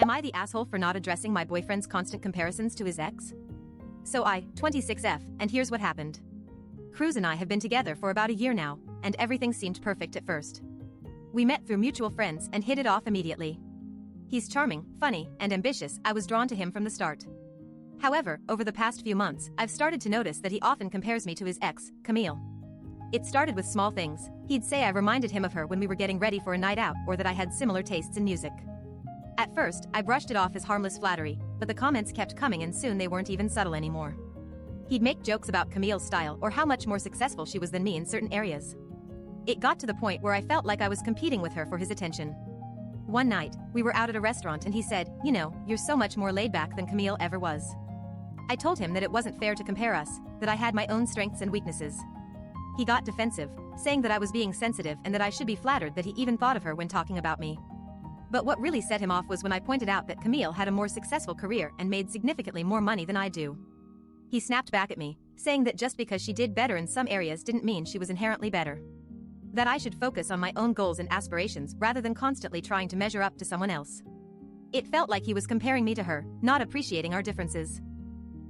Am I the asshole for not addressing my boyfriend's constant comparisons to his ex? So I, 26F, and here's what happened. Cruz and I have been together for about a year now, and everything seemed perfect at first. We met through mutual friends and hit it off immediately. He's charming, funny, and ambitious. I was drawn to him from the start. However, over the past few months, I've started to notice that he often compares me to his ex, Camille. It started with small things. He'd say I reminded him of her when we were getting ready for a night out, or that I had similar tastes in music. At first, I brushed it off as harmless flattery, but the comments kept coming and soon they weren't even subtle anymore. He'd make jokes about Camille's style or how much more successful she was than me in certain areas. It got to the point where I felt like I was competing with her for his attention. One night, we were out at a restaurant and he said, "You know, you're so much more laid back than Camille ever was." I told him that it wasn't fair to compare us, that I had my own strengths and weaknesses. He got defensive, saying that I was being sensitive and that I should be flattered that he even thought of her when talking about me. But what really set him off was when I pointed out that Camille had a more successful career and made significantly more money than I do. He snapped back at me, saying that just because she did better in some areas didn't mean she was inherently better. That I should focus on my own goals and aspirations rather than constantly trying to measure up to someone else. It felt like he was comparing me to her, not appreciating our differences.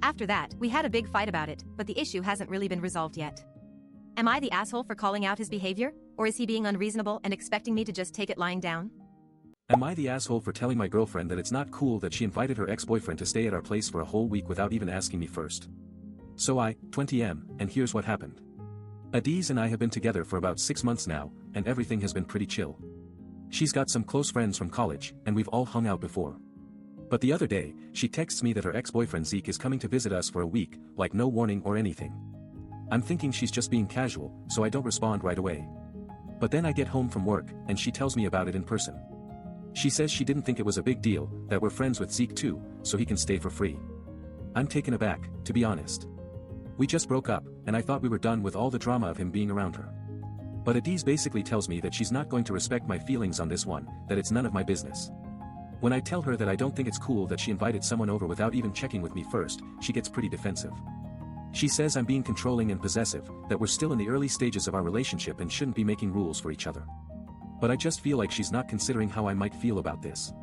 After that, we had a big fight about it, but the issue hasn't really been resolved yet. Am I the asshole for calling out his behavior, or is he being unreasonable and expecting me to just take it lying down? Am I the asshole for telling my girlfriend that it's not cool that she invited her ex-boyfriend to stay at our place for a whole week without even asking me first? So I, 20M, and here's what happened. Adiz and I have been together for about 6 months now, and everything has been pretty chill. She's got some close friends from college, and we've all hung out before. But the other day, she texts me that her ex-boyfriend Zeke is coming to visit us for a week, like no warning or anything. I'm thinking she's just being casual, so I don't respond right away. But then I get home from work, and she tells me about it in person. She says she didn't think it was a big deal, that we're friends with Zeke too, so he can stay for free. I'm taken aback, to be honest. We just broke up, and I thought we were done with all the drama of him being around her. But Adiz basically tells me that she's not going to respect my feelings on this one, that it's none of my business. When I tell her that I don't think it's cool that she invited someone over without even checking with me first, she gets pretty defensive. She says I'm being controlling and possessive, that we're still in the early stages of our relationship and shouldn't be making rules for each other. But I just feel like she's not considering how I might feel about this.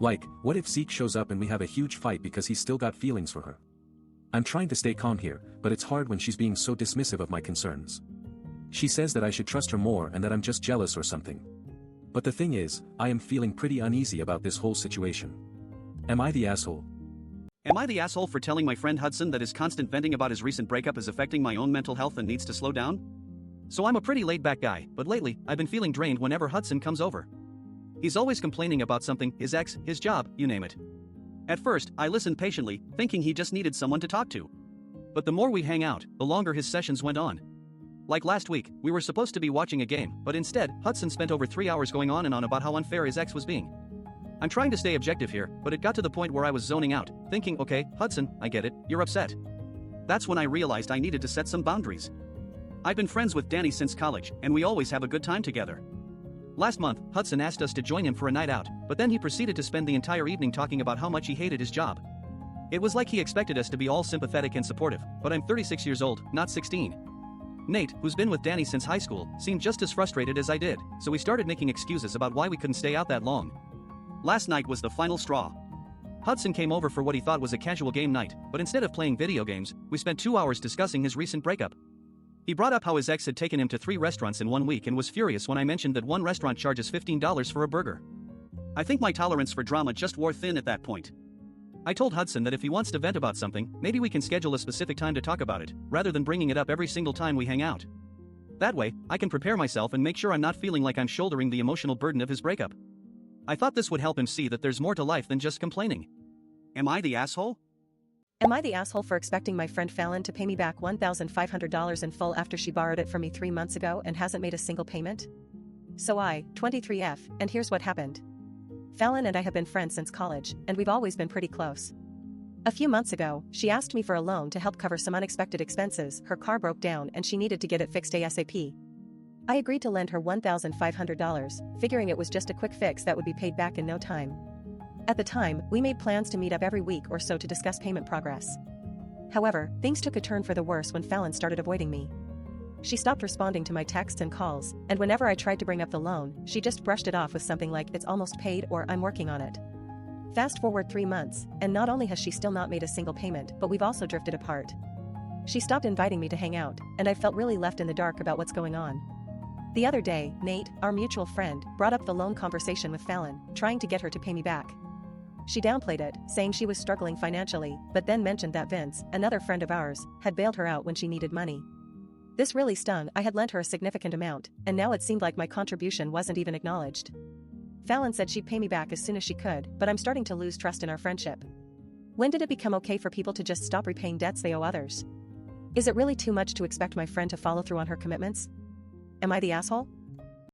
Like, what if Zeke shows up and we have a huge fight because he's still got feelings for her? I'm trying to stay calm here, but it's hard when she's being so dismissive of my concerns. She says that I should trust her more and that I'm just jealous or something. But the thing is, I am feeling pretty uneasy about this whole situation. Am I the asshole? Am I the asshole for telling my friend Hudson that his constant venting about his recent breakup is affecting my own mental health and needs to slow down? So I'm a pretty laid-back guy, but lately, I've been feeling drained whenever Hudson comes over. He's always complaining about something, his ex, his job, you name it. At first, I listened patiently, thinking he just needed someone to talk to. But the more we hang out, the longer his sessions went on. Like last week, we were supposed to be watching a game, but instead, Hudson spent over 3 hours going on and on about how unfair his ex was being. I'm trying to stay objective here, but it got to the point where I was zoning out, thinking, okay, Hudson, I get it, you're upset. That's when I realized I needed to set some boundaries. I've been friends with Danny since college, and we always have a good time together. Last month, Hudson asked us to join him for a night out, but then he proceeded to spend the entire evening talking about how much he hated his job. It was like he expected us to be all sympathetic and supportive, but I'm 36 years old, not 16. Nate, who's been with Danny since high school, seemed just as frustrated as I did, so we started making excuses about why we couldn't stay out that long. Last night was the final straw. Hudson came over for what he thought was a casual game night, but instead of playing video games, we spent 2 hours discussing his recent breakup. He brought up how his ex had taken him to 3 restaurants in 1 week and was furious when I mentioned that one restaurant charges $15 for a burger. I think my tolerance for drama just wore thin at that point. I told Hudson that if he wants to vent about something, maybe we can schedule a specific time to talk about it, rather than bringing it up every single time we hang out. That way, I can prepare myself and make sure I'm not feeling like I'm shouldering the emotional burden of his breakup. I thought this would help him see that there's more to life than just complaining. Am I the asshole? Am I the asshole for expecting my friend Fallon to pay me back $1,500 in full after she borrowed it from me 3 months ago and hasn't made a single payment? So I, 23F, and here's what happened. Fallon and I have been friends since college, and we've always been pretty close. A few months ago, she asked me for a loan to help cover some unexpected expenses. Her car broke down and she needed to get it fixed ASAP. I agreed to lend her $1,500, figuring it was just a quick fix that would be paid back in no time. At the time, we made plans to meet up every week or so to discuss payment progress. However, things took a turn for the worse when Fallon started avoiding me. She stopped responding to my texts and calls, and whenever I tried to bring up the loan, she just brushed it off with something like "it's almost paid" or "I'm working on it." Fast forward 3 months, and not only has she still not made a single payment, but we've also drifted apart. She stopped inviting me to hang out, and I felt really left in the dark about what's going on. The other day, Nate, our mutual friend, brought up the loan conversation with Fallon, trying to get her to pay me back. She downplayed it, saying she was struggling financially, but then mentioned that Vince, another friend of ours, had bailed her out when she needed money. This really stung. I had lent her a significant amount, and now it seemed like my contribution wasn't even acknowledged. Fallon said she'd pay me back as soon as she could, but I'm starting to lose trust in our friendship. When did it become okay for people to just stop repaying debts they owe others? Is it really too much to expect my friend to follow through on her commitments? Am I the asshole?